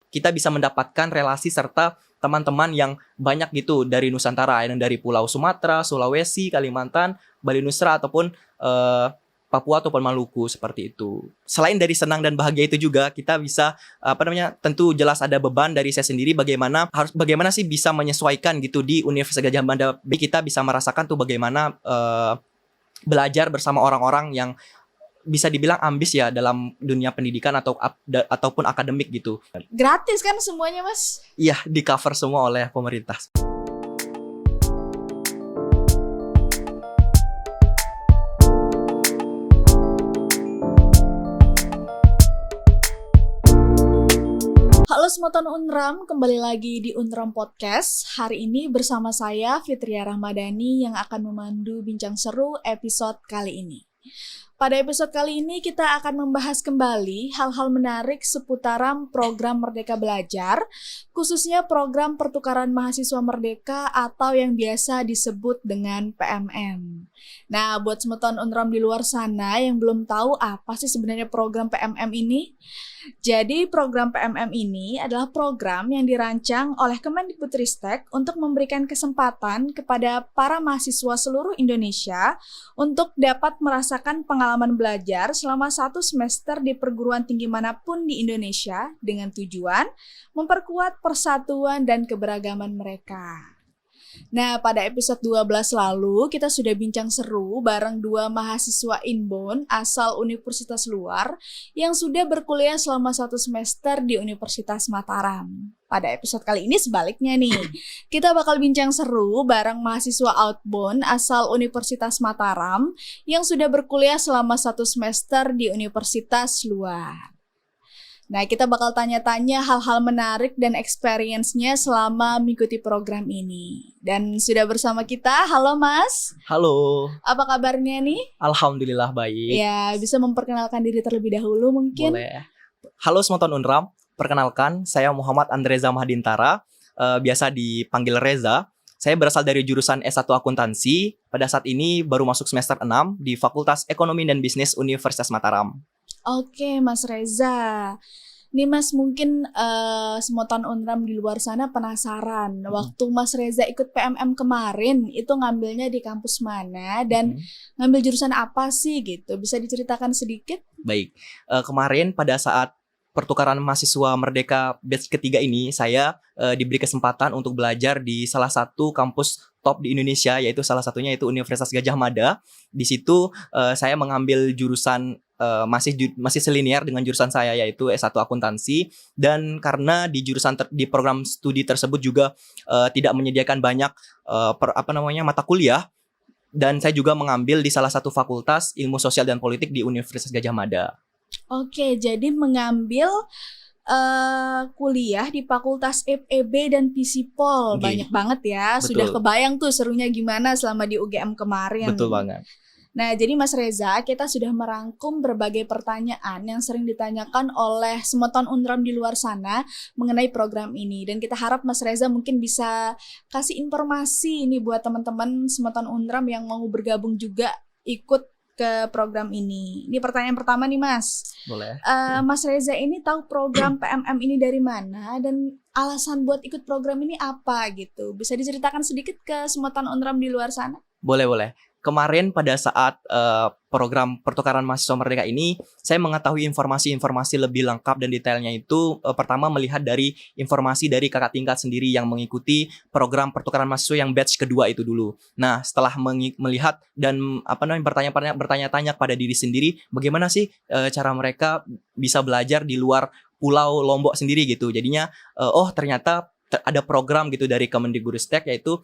kita bisa mendapatkan relasi serta teman-teman yang banyak gitu dari Nusantara, yang dari Pulau Sumatera, Sulawesi, Kalimantan, Bali Nusa ataupun Papua ataupun Maluku seperti itu. Selain dari senang dan bahagia itu juga kita bisa tentu jelas ada beban dari saya sendiri bagaimana sih bisa menyesuaikan gitu di Universitas Gadjah Mada. Kita bisa merasakan tuh bagaimana belajar bersama orang-orang yang bisa dibilang ambis ya dalam dunia pendidikan ataupun akademik gitu. Gratis kan semuanya, Mas? Iya, di cover semua oleh pemerintah. Halo Semoton Unram, kembali lagi di Unram Podcast. Hari ini bersama saya Fitria Rahmadani yang akan memandu bincang seru episode kali ini. Pada episode kali ini kita akan membahas kembali hal-hal menarik seputaran program Merdeka Belajar, khususnya program Pertukaran Mahasiswa Merdeka atau yang biasa disebut dengan PMM. Nah, buat Semoton Unram di luar sana yang belum tahu apa sih sebenarnya program PMM ini? Jadi program PMM ini adalah program yang dirancang oleh Kemendikbudristek untuk memberikan kesempatan kepada para mahasiswa seluruh Indonesia untuk dapat merasakan pengalaman belajar selama 1 semester di perguruan tinggi manapun di Indonesia dengan tujuan memperkuat persatuan dan keberagaman mereka. Nah, pada episode 12 lalu kita sudah bincang seru bareng 2 mahasiswa inbound asal universitas luar yang sudah berkuliah selama 1 semester di Universitas Mataram. Pada episode kali ini sebaliknya nih, kita bakal bincang seru bareng mahasiswa outbound asal Universitas Mataram yang sudah berkuliah selama 1 semester di universitas luar. Nah, kita bakal tanya-tanya hal-hal menarik dan experience-nya selama mengikuti program ini. Dan sudah bersama kita, halo Mas. Halo. Apa kabarnya nih? Alhamdulillah baik. Ya, bisa memperkenalkan diri terlebih dahulu mungkin? Boleh. Halo Semoton Unram, perkenalkan saya Muhammad Andreza Mahdintara, biasa dipanggil Reza. Saya berasal dari jurusan S1 Akuntansi, pada saat ini baru masuk semester 6 di Fakultas Ekonomi dan Bisnis Universitas Mataram. Oke, Mas Reza. Nih Mas, mungkin Semoton Unram di luar sana penasaran. Waktu Mas Reza ikut PMM kemarin, itu ngambilnya di kampus mana dan ngambil jurusan apa sih gitu? Bisa diceritakan sedikit? Baik, kemarin pada saat Pertukaran Mahasiswa Merdeka batch ketiga ini, saya diberi kesempatan untuk belajar di salah satu kampus top di Indonesia, yaitu salah satunya itu Universitas Gadjah Mada. Di situ saya mengambil jurusan masih selinier dengan jurusan saya, yaitu S1 Akuntansi, dan karena di di program studi tersebut juga tidak menyediakan banyak mata kuliah, dan saya juga mengambil di salah satu fakultas Ilmu Sosial dan Politik di Universitas Gadjah Mada. Oke, jadi mengambil kuliah di Fakultas FEB dan Fisipol. Banyak banget ya. Betul. Sudah kebayang tuh serunya gimana selama di UGM kemarin. Betul banget. Nah, jadi Mas Reza, kita sudah merangkum berbagai pertanyaan yang sering ditanyakan oleh Semoton Unram di luar sana mengenai program ini. Dan kita harap Mas Reza mungkin bisa kasih informasi ini buat teman-teman Semoton Unram yang mau bergabung juga ikut ke program ini. Ini pertanyaan pertama nih Mas. Boleh. Mas Reza ini tahu program PMM ini dari mana dan alasan buat ikut program ini apa gitu? Bisa diceritakan sedikit ke Semoton Unram di luar sana? Boleh. Kemarin pada saat program Pertukaran Mahasiswa Merdeka ini, saya mengetahui informasi-informasi lebih lengkap dan detailnya itu pertama melihat dari informasi dari kakak tingkat sendiri yang mengikuti program Pertukaran Mahasiswa yang batch kedua itu dulu. Nah, setelah melihat dan bertanya-tanya pada diri sendiri, bagaimana sih cara mereka bisa belajar di luar Pulau Lombok sendiri gitu. Jadinya ternyata ada program gitu dari Kemendikbudristek, yaitu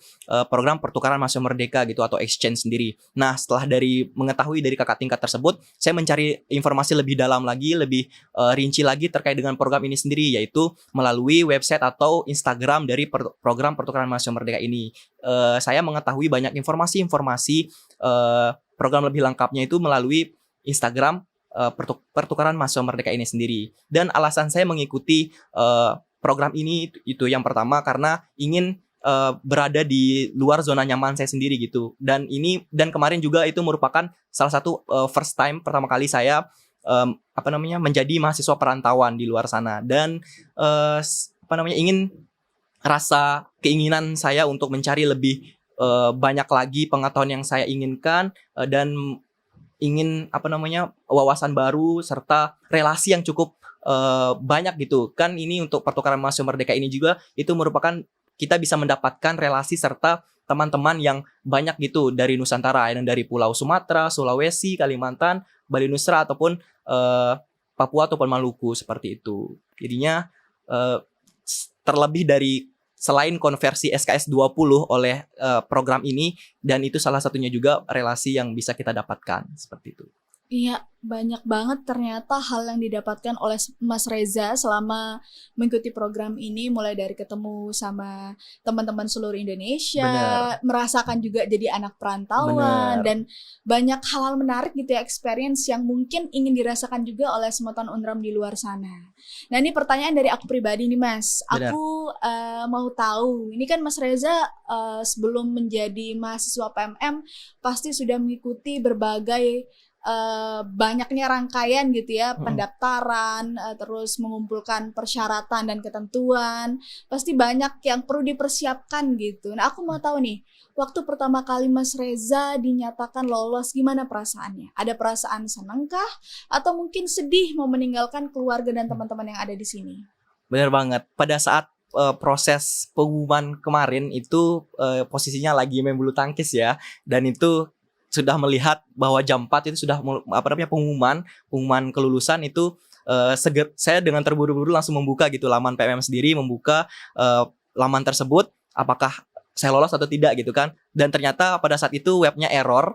program Pertukaran Mahasiswa Merdeka gitu atau exchange sendiri. Nah, setelah mengetahui dari kakak tingkat tersebut, saya mencari informasi lebih dalam lagi, lebih rinci lagi terkait dengan program ini sendiri, yaitu melalui website atau Instagram dari program Pertukaran Mahasiswa Merdeka ini. Saya mengetahui banyak informasi program lebih lengkapnya itu melalui Instagram Pertukaran Mahasiswa Merdeka ini sendiri. Dan alasan saya mengikuti program ini itu yang pertama karena ingin berada di luar zona nyaman saya sendiri gitu. Dan kemarin juga itu merupakan salah satu first time pertama kali saya menjadi mahasiswa perantauan di luar sana, dan ingin rasa keinginan saya untuk mencari lebih banyak lagi pengetahuan yang saya inginkan, dan ingin wawasan baru serta relasi yang cukup banyak gitu kan. Ini untuk pertukaran mahasiswa merdeka ini juga itu merupakan kita bisa mendapatkan relasi serta teman-teman yang banyak gitu dari Nusantara, yang dari Pulau Sumatera, Sulawesi, Kalimantan, Bali Nusra, ataupun Papua ataupun Maluku, seperti itu. Jadinya terlebih dari selain konversi SKS 20 oleh program ini, dan itu salah satunya juga relasi yang bisa kita dapatkan, seperti itu. Iya, banyak banget ternyata hal yang didapatkan oleh Mas Reza selama mengikuti program ini, mulai dari ketemu sama teman-teman seluruh Indonesia, Bener. merasakan juga jadi anak perantauan, Bener. dan banyak hal menarik gitu ya, experience yang mungkin ingin dirasakan juga oleh Semoton Unram di luar sana. Nah, ini pertanyaan dari aku pribadi nih Mas. Bener. Aku mau tahu, ini kan Mas Reza sebelum menjadi mahasiswa PMM pasti sudah mengikuti berbagai banyaknya rangkaian gitu ya, pendaftaran, terus mengumpulkan persyaratan dan ketentuan, pasti banyak yang perlu dipersiapkan gitu. Nah, aku mau tahu nih, waktu pertama kali Mas Reza dinyatakan lolos, gimana perasaannya? Ada perasaan senangkah? Atau mungkin sedih mau meninggalkan keluarga dan teman-teman yang ada di sini? Bener banget. Pada saat proses pengumuman kemarin itu posisinya lagi main bulu tangkis ya, dan itu sudah melihat bahwa jam 4 itu sudah pengumuman kelulusan itu, saya dengan terburu-buru langsung membuka gitu laman PMM sendiri, membuka laman tersebut apakah saya lolos atau tidak gitu kan. Dan ternyata pada saat itu webnya error,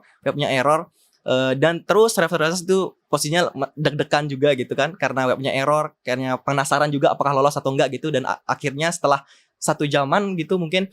dan terus referensi itu posisinya deg-degan juga gitu kan, karena webnya error, karena penasaran juga apakah lolos atau enggak gitu. Dan akhirnya setelah 1 jaman gitu mungkin,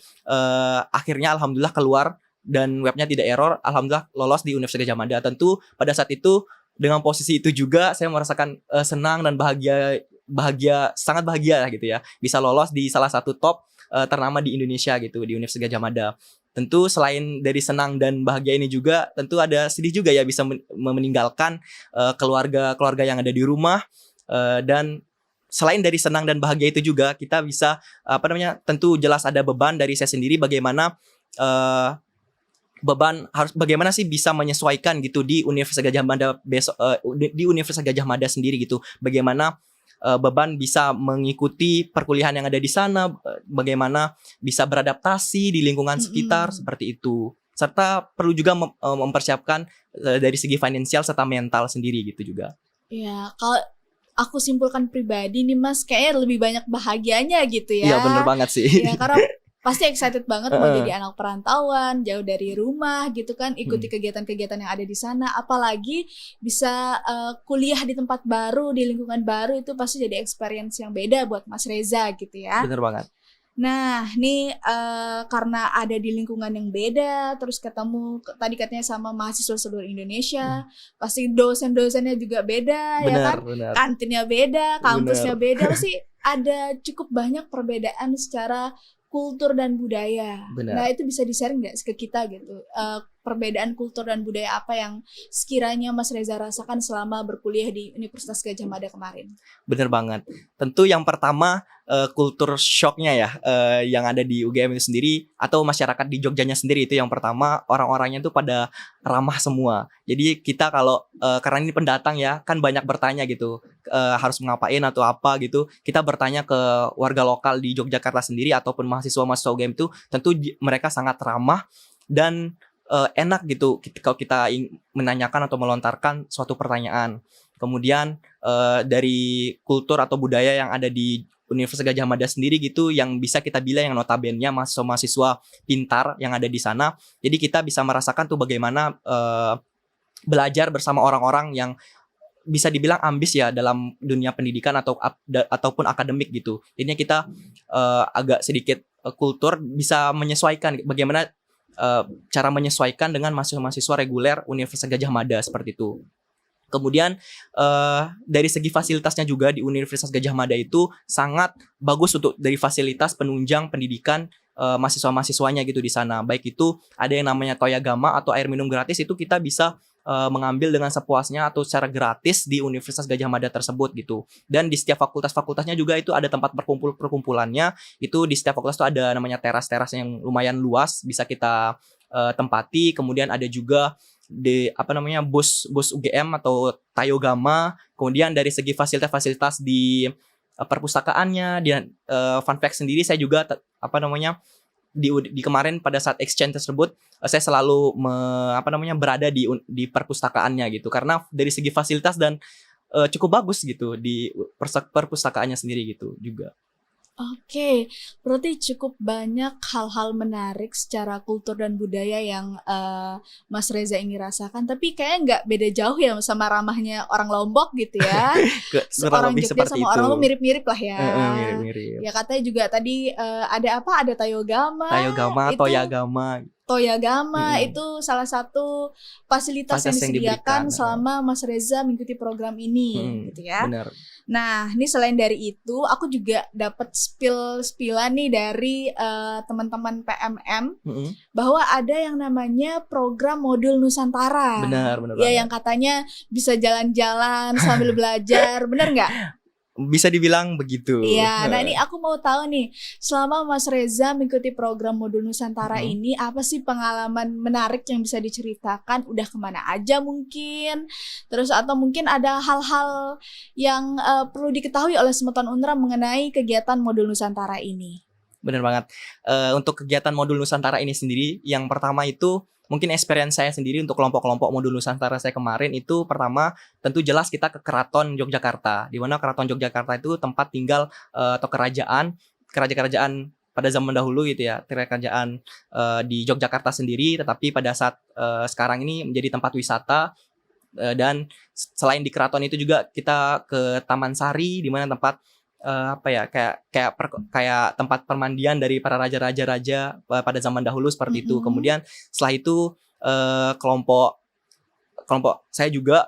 akhirnya alhamdulillah keluar dan webnya tidak error, alhamdulillah lolos di Universitas Gadjah Mada. Tentu pada saat itu dengan posisi itu juga saya merasakan senang dan bahagia, sangat bahagia gitu ya, bisa lolos di salah satu top ternama di Indonesia gitu, di Universitas Gadjah Mada. Tentu selain dari senang dan bahagia ini juga tentu ada sedih juga ya, bisa meninggalkan keluarga yang ada di rumah, dan selain dari senang dan bahagia itu juga kita bisa tentu jelas ada beban dari saya sendiri, bagaimana bagaimana sih bisa menyesuaikan gitu di Universitas Gadjah Mada di Universitas Gadjah Mada sendiri gitu. Bagaimana beban bisa mengikuti perkuliahan yang ada di sana, bagaimana bisa beradaptasi di lingkungan sekitar, seperti itu. Serta perlu juga mempersiapkan dari segi finansial serta mental sendiri gitu juga. Ya, kalau aku simpulkan pribadi nih Mas, kayaknya lebih banyak bahagianya gitu ya. Iya, bener banget sih. Ya, karena pasti excited banget mau jadi anak perantauan, jauh dari rumah gitu kan, ikuti kegiatan-kegiatan yang ada di sana, apalagi bisa kuliah di tempat baru, di lingkungan baru, itu pasti jadi experience yang beda buat Mas Reza gitu ya. Bener banget. Nah, nih karena ada di lingkungan yang beda, terus ketemu tadi katanya sama mahasiswa seluruh Indonesia, pasti dosen-dosennya juga beda, ya kan? Bener. Kantinnya beda, kampusnya beda, pasti ada cukup banyak perbedaan secara kultur dan budaya. Benar. Nah, itu bisa di-sharing nggak ke kita gitu? Perbedaan kultur dan budaya apa yang sekiranya Mas Reza rasakan selama berkuliah di Universitas Gadjah Mada kemarin? Bener banget. Tentu yang pertama kultur shocknya ya, yang ada di UGM itu sendiri atau masyarakat di Jogjanya sendiri, itu yang pertama, orang-orangnya itu pada ramah semua. Jadi kita kalau karena ini pendatang ya, kan banyak bertanya gitu, harus ngapain atau apa gitu. Kita bertanya ke warga lokal di Yogyakarta sendiri ataupun mahasiswa-mahasiswa UGM itu, tentu mereka sangat ramah dan enak gitu kalau kita menanyakan atau melontarkan suatu pertanyaan. Kemudian dari kultur atau budaya yang ada di Universitas Gadjah Mada sendiri gitu, yang bisa kita bilang yang notabene mahasiswa-mahasiswa pintar yang ada di sana. Jadi kita bisa merasakan tuh bagaimana belajar bersama orang-orang yang bisa dibilang ambis ya dalam dunia pendidikan ataupun akademik gitu. Jadinya kita agak sedikit kultur bisa menyesuaikan bagaimana cara menyesuaikan dengan mahasiswa-mahasiswa reguler Universitas Gadjah Mada, seperti itu. Kemudian dari segi fasilitasnya juga di Universitas Gadjah Mada itu sangat bagus untuk dari fasilitas penunjang pendidikan mahasiswa-mahasiswanya gitu di sana. Baik itu ada yang namanya Toyagama atau air minum gratis, itu kita bisa mengambil dengan sepuasnya atau secara gratis di Universitas Gadjah Mada tersebut gitu. Dan di setiap fakultasnya juga itu ada tempat perkumpulannya. Itu di setiap fakultas itu ada namanya teras-teras yang lumayan luas bisa kita tempati. Kemudian ada juga di bus UGM atau Tayogama. Kemudian dari segi fasilitas di perpustakaannya, dan fun fact sendiri saya juga di kemarin pada saat exchange tersebut saya selalu berada di perpustakaannya gitu, karena dari segi fasilitas dan cukup bagus gitu di perpustakaannya sendiri gitu juga. Oke, berarti cukup banyak hal-hal menarik secara kultur dan budaya yang Mas Reza ingin rasakan. Tapi kayaknya nggak beda jauh ya sama ramahnya orang Lombok gitu ya. Kurang Orang lebih Jogja seperti sama itu. orang Lombok mirip-mirip lah ya. Mirip-mirip. Ya katanya juga tadi ada apa? Ada Tayogama, itu Toyagama itu salah satu fasilitas yang disediakan diberikan selama Mas Reza mengikuti program ini, gitu ya. Benar. Nah, ini selain dari itu, aku juga dapat spill-spillan nih dari teman-teman PMM bahwa ada yang namanya program modul Nusantara. Benar Ya, banget. yang katanya bisa jalan-jalan sambil belajar, benar nggak? Bisa dibilang begitu. Iya, nah ini aku mau tahu nih, selama Mas Reza mengikuti program modul Nusantara ini, apa sih pengalaman menarik yang bisa diceritakan? Udah kemana aja mungkin? Terus atau mungkin ada hal-hal yang perlu diketahui oleh Semeton Unram mengenai kegiatan modul Nusantara ini? Benar banget. Untuk kegiatan modul Nusantara ini sendiri, yang pertama itu mungkin experience saya sendiri untuk kelompok-kelompok modul Nusantara saya kemarin itu, pertama tentu jelas kita ke Keraton Yogyakarta, di mana Keraton Yogyakarta itu tempat tinggal atau kerajaan pada zaman dahulu gitu ya, kerajaan di Yogyakarta sendiri, tetapi pada saat sekarang ini menjadi tempat wisata. Dan selain di Keraton itu juga kita ke Taman Sari, di mana tempat kayak tempat permandian dari para raja-raja pada zaman dahulu seperti itu. Kemudian setelah itu kelompok saya juga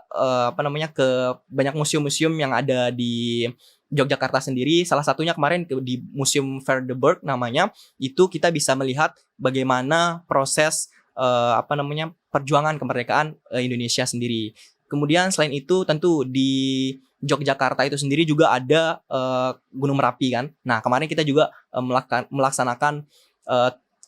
ke banyak museum-museum yang ada di Yogyakarta sendiri. Salah satunya kemarin di Museum Verdeburg namanya, itu kita bisa melihat bagaimana proses perjuangan kemerdekaan Indonesia sendiri. Kemudian selain itu tentu di Yogyakarta itu sendiri juga ada Gunung Merapi kan. Nah, kemarin kita juga melaksanakan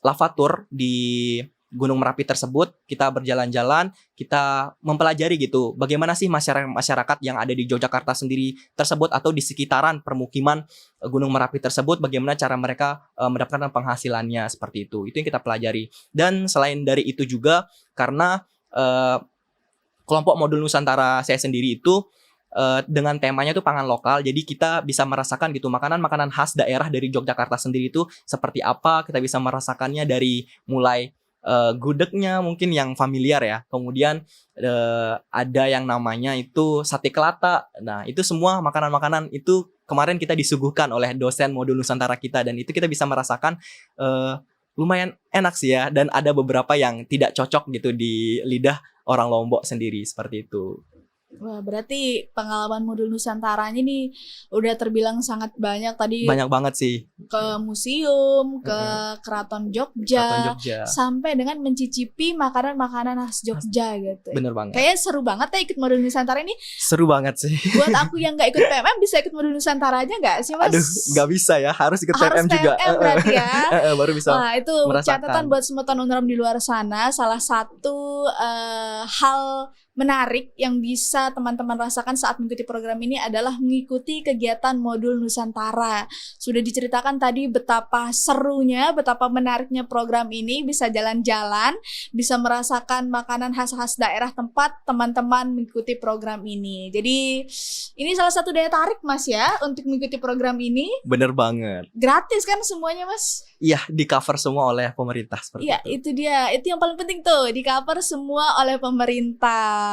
lavatur di Gunung Merapi tersebut. Kita berjalan-jalan, kita mempelajari gitu bagaimana sih masyarakat yang ada di Yogyakarta sendiri tersebut atau di sekitaran permukiman Gunung Merapi tersebut, bagaimana cara mereka mendapatkan penghasilannya seperti itu. Itu yang kita pelajari. Dan selain dari itu juga, karena kelompok modul Nusantara saya sendiri itu dengan temanya itu pangan lokal, jadi kita bisa merasakan gitu makanan-makanan khas daerah dari Yogyakarta sendiri itu seperti apa. Kita bisa merasakannya dari mulai gudegnya mungkin yang familiar ya, kemudian ada yang namanya itu sate kelata. Nah, itu semua makanan-makanan itu kemarin kita disuguhkan oleh dosen modul Nusantara kita, dan itu kita bisa merasakan lumayan enak sih ya, dan ada beberapa yang tidak cocok gitu di lidah orang Lombok sendiri seperti itu. Wah, berarti pengalaman modul Nusantaranya nih udah terbilang sangat banyak tadi. Banyak banget sih. Ke museum, ke Keraton Jogja, sampai dengan mencicipi makanan-makanan khas Jogja gitu. Bener banget. Kayaknya seru banget ya ikut modul Nusantara ini. Seru banget sih. Buat aku yang nggak ikut PMM bisa ikut modul Nusantara aja nggak sih, Mas? Aduh, nggak bisa ya, harus ikut PMM juga. Berarti ya. Baru bisa. Wah, itu merasakan. Catatan buat Semeton Unram di luar sana. Salah satu hal menarik yang bisa teman-teman rasakan saat mengikuti program ini adalah mengikuti kegiatan modul Nusantara. Sudah diceritakan tadi betapa serunya, betapa menariknya program ini, bisa jalan-jalan, bisa merasakan makanan khas-khas daerah tempat teman-teman mengikuti program ini. Jadi ini salah satu daya tarik, Mas, ya, untuk mengikuti program ini. Bener banget. Gratis kan semuanya, Mas? Iya, di cover semua oleh pemerintah seperti itu. Iya, itu dia. Itu yang paling penting tuh, di cover semua oleh pemerintah.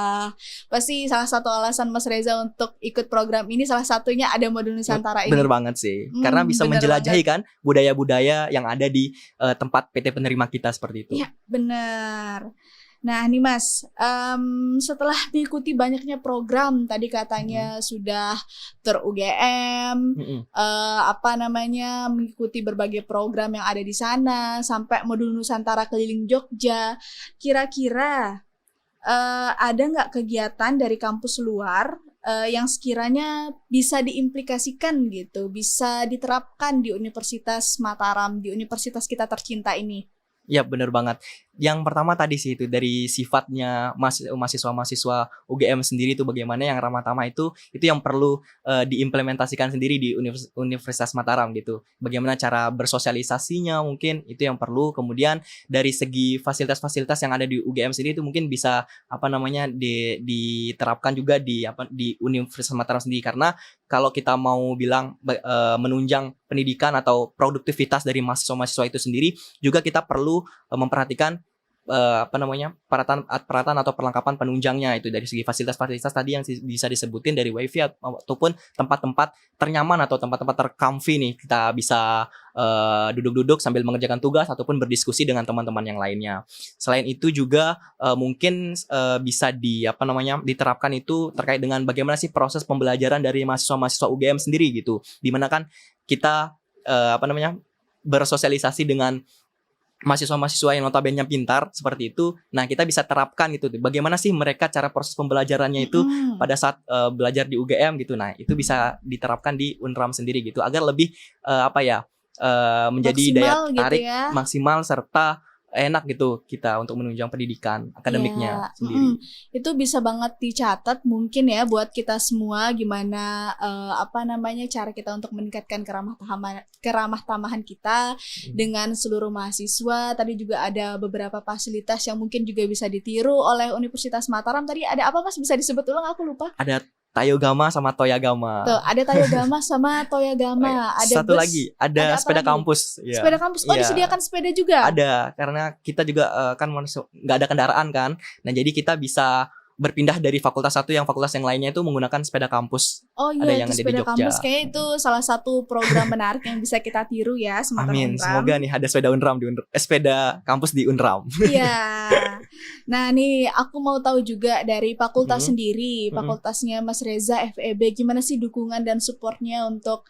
Pasti salah satu alasan Mas Reza untuk ikut program ini salah satunya ada modul Nusantara ini. Bener banget sih. Karena bisa menjelajahi kan budaya-budaya yang ada di tempat PT penerima kita seperti itu. Iya, bener. Nah nih Mas, setelah mengikuti banyaknya program, tadi katanya sudah ter-UGM, mengikuti berbagai program yang ada di sana, sampai modul Nusantara keliling Jogja. Kira-kira ada nggak kegiatan dari kampus luar yang sekiranya bisa diimplikasikan gitu, bisa diterapkan di Universitas Mataram, di universitas kita tercinta ini? Iya, bener banget. Yang pertama tadi sih itu dari sifatnya mahasiswa-mahasiswa UGM sendiri itu bagaimana yang ramah tamah itu yang perlu diimplementasikan sendiri di Universitas Mataram gitu. Bagaimana cara bersosialisasinya mungkin itu yang perlu. Kemudian dari segi fasilitas-fasilitas yang ada di UGM sendiri itu mungkin bisa diterapkan juga di Universitas Mataram sendiri, karena kalau kita mau bilang menunjang pendidikan atau produktivitas dari mahasiswa-mahasiswa itu sendiri, juga kita perlu memperhatikan peralatan atau perlengkapan penunjangnya itu dari segi fasilitas-fasilitas tadi yang bisa disebutin dari wifi ataupun tempat-tempat ternyaman atau tempat-tempat tercomfy nih, kita bisa duduk-duduk sambil mengerjakan tugas ataupun berdiskusi dengan teman-teman yang lainnya. Selain itu juga mungkin bisa diterapkan itu terkait dengan bagaimana sih proses pembelajaran dari mahasiswa-mahasiswa UGM sendiri gitu, dimana kan kita bersosialisasi dengan mahasiswa-mahasiswa yang notabene pintar seperti itu. Nah, kita bisa terapkan gitu. Bagaimana sih mereka cara proses pembelajarannya itu pada saat belajar di UGM gitu. Nah, itu bisa diterapkan di Unram sendiri gitu agar lebih menjadi maksimal daya tarik gitu ya. Maksimal serta enak gitu kita untuk menunjang pendidikan akademiknya sendiri. Itu bisa banget dicatat mungkin ya buat kita semua, gimana cara kita untuk meningkatkan keramah tamahan kita dengan seluruh mahasiswa. Tadi juga ada beberapa fasilitas yang mungkin juga bisa ditiru oleh Universitas Mataram. Tadi ada apa Mas, bisa disebut ulang, aku lupa. Ada Tayogama sama Toyagama. Tuh, ada Tayogama sama Toyagama. Ada satu lagi, ada sepeda kampus. Ya. Sepeda kampus. Oh, disediakan sepeda juga? Ada, karena kita juga kan nggak ada kendaraan kan. Nah, jadi kita bisa berpindah dari fakultas satu yang fakultas yang lainnya itu menggunakan sepeda kampus. Oh iya, itu sepeda kampus kayaknya itu salah satu program menarik yang bisa kita tiru ya, Amin, semoga nih ada sepeda Unram sepeda kampus di Unram. Iya. Nah nih aku mau tahu juga dari fakultas sendiri, fakultasnya Mas Reza FEB, gimana sih dukungan dan supportnya untuk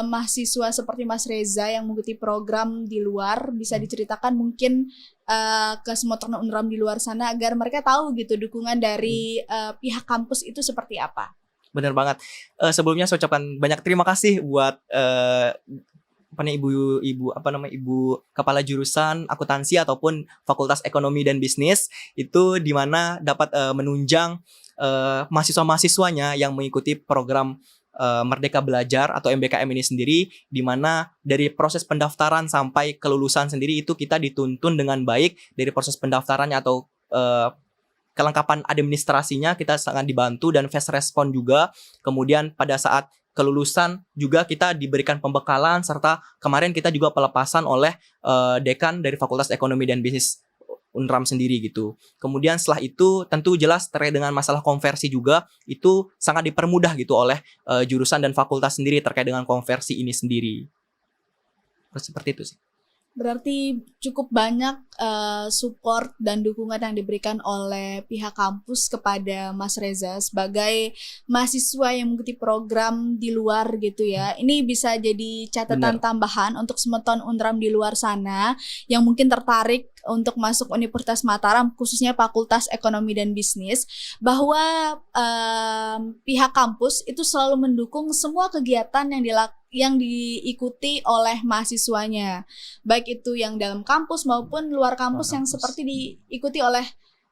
mahasiswa seperti Mas Reza yang mengikuti program di luar? Bisa diceritakan mungkin ke semua teman Unram di luar sana agar mereka tahu gitu dukungan dari pihak kampus itu seperti apa. Bener banget. Sebelumnya saya ucapkan banyak terima kasih buat ibu kepala jurusan akuntansi ataupun Fakultas Ekonomi dan Bisnis itu, di mana dapat menunjang mahasiswa-mahasiswanya yang mengikuti program Merdeka Belajar atau MBKM ini sendiri, di mana dari proses pendaftaran sampai kelulusan sendiri itu kita dituntun dengan baik. Dari proses pendaftarannya atau kelengkapan administrasinya kita sangat dibantu dan fast respon juga. Kemudian pada saat kelulusan juga kita diberikan pembekalan, serta kemarin kita juga pelepasan oleh dekan dari Fakultas Ekonomi dan Bisnis Unram sendiri gitu. Kemudian setelah itu tentu jelas terkait dengan masalah konversi juga itu sangat dipermudah gitu oleh jurusan dan fakultas sendiri terkait dengan konversi ini sendiri. Seperti itu sih. Berarti cukup banyak support dan dukungan yang diberikan oleh pihak kampus kepada Mas Reza sebagai mahasiswa yang mengikuti program di luar gitu ya. Ini bisa jadi catatan tambahan untuk semeton Unram di luar sana yang mungkin tertarik untuk masuk Universitas Mataram, khususnya Fakultas Ekonomi dan Bisnis, bahwa pihak kampus itu selalu mendukung semua kegiatan yang diikuti oleh mahasiswanya, baik itu yang dalam kampus maupun luar kampus yang seperti diikuti oleh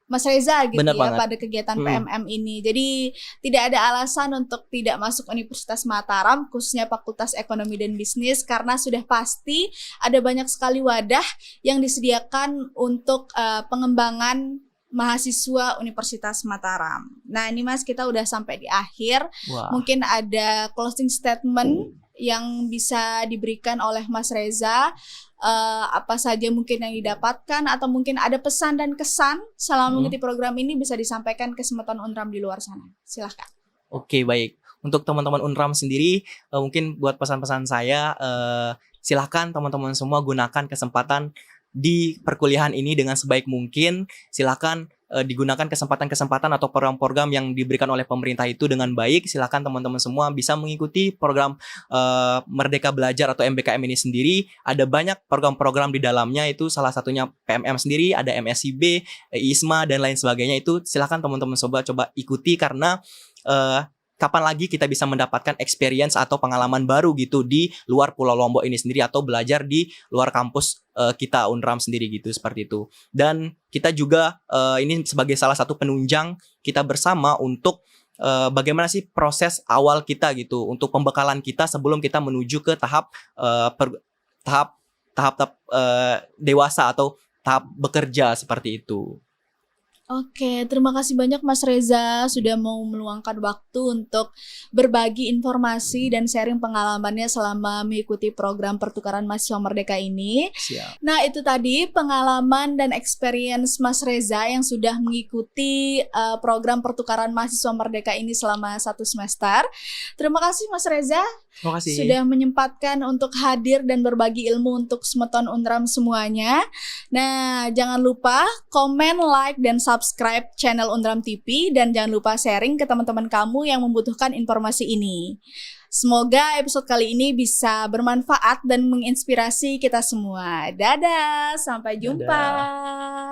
Mas Reza gitu. Bener ya banget. Pada kegiatan PMM ini. Jadi tidak ada alasan untuk tidak masuk Universitas Mataram, khususnya Fakultas Ekonomi dan Bisnis, karena sudah pasti ada banyak sekali wadah yang disediakan untuk pengembangan mahasiswa Universitas Mataram. Nah ini Mas, kita udah sampai di akhir. Mungkin ada closing statement yang bisa diberikan oleh Mas Reza, apa saja mungkin yang didapatkan atau mungkin ada pesan dan kesan selama mengikuti program ini bisa disampaikan ke semeton Unram di luar sana. Silahkan. Oke, baik. Untuk teman-teman Unram sendiri, mungkin buat pesan-pesan saya, silahkan teman-teman semua gunakan kesempatan di perkuliahan ini dengan sebaik mungkin. Silahkan digunakan kesempatan-kesempatan atau program-program yang diberikan oleh pemerintah itu dengan baik, silakan teman-teman semua bisa mengikuti program Merdeka Belajar atau MBKM ini sendiri. Ada banyak program-program di dalamnya, itu salah satunya PMM sendiri, ada MSIB, ISMA dan lain sebagainya. Itu silakan teman-teman coba ikuti, karena kapan lagi kita bisa mendapatkan experience atau pengalaman baru gitu di luar Pulau Lombok ini sendiri, atau belajar di luar kampus kita Unram sendiri gitu, seperti itu. Dan kita juga ini sebagai salah satu penunjang kita bersama untuk bagaimana sih proses awal kita gitu, untuk pembekalan kita sebelum kita menuju ke tahap dewasa atau tahap bekerja, seperti itu. Oke, terima kasih banyak Mas Reza sudah mau meluangkan waktu untuk berbagi informasi dan sharing pengalamannya selama mengikuti program pertukaran mahasiswa merdeka ini. Siap. Nah, itu tadi pengalaman dan experience Mas Reza yang sudah mengikuti program pertukaran mahasiswa merdeka ini selama 1 semester. Terima kasih Mas Reza. Terima kasih. Sudah menyempatkan untuk hadir dan berbagi ilmu untuk Semeton Unram semuanya. Nah, jangan lupa komen, like, dan subscribe channel Unram TV, dan jangan lupa sharing ke teman-teman kamu yang membutuhkan informasi ini. Semoga episode kali ini bisa bermanfaat dan menginspirasi kita semua. Dadah, sampai jumpa. Dadah.